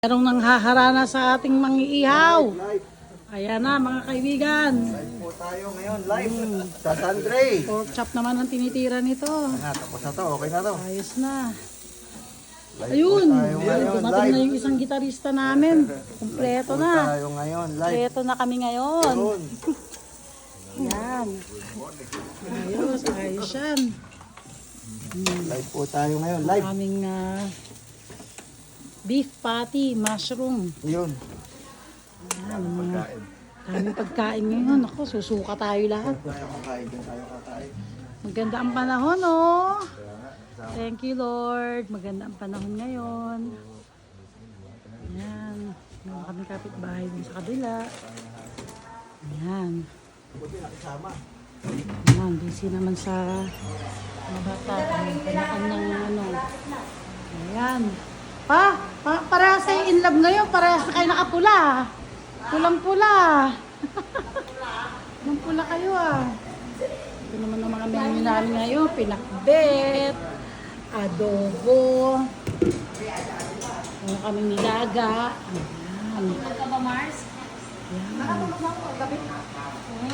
Merong nanghaharana sa ating mangiihaw. Ayan na mga kaibigan. Live po tayo ngayon, live sa Sandre. Pork chop naman ang tinitira nito. Tapos na to, okay na to. Ayos na. Live Ayun, po tayo ngayon, dumating live. na yung isang gitarista namin. Kompleto Po na. tayo ngayon, live. Kompleto na kami ngayon. Yun. Ayan. Ayos, ayos yan. Live po tayo ngayon, live. Aming beef patty, mushroom. Yun. Ayan, aming pagkain ngayon. Ako, susuka tayo lahat. Tayo kakain, dyan tayo kakain. Maganda ang panahon, oh. Thank you, Lord. Maganda ang panahon ngayon. Ayan. Meron kami kapitbahay din sa kabila. Ayan. Buti nakisama. Ayan. Busy naman sa mga bata. Kanya-kanyang ano. Ayan. Parehas kayo in love ngayon. Parehas na kayo nakapula. Pulang-pula. Pulang-pula kayo, ah. Ito naman ang mga menu namin ngayon. Pinakbet, adobo, ano kami nilaga. Ayan. Ayan.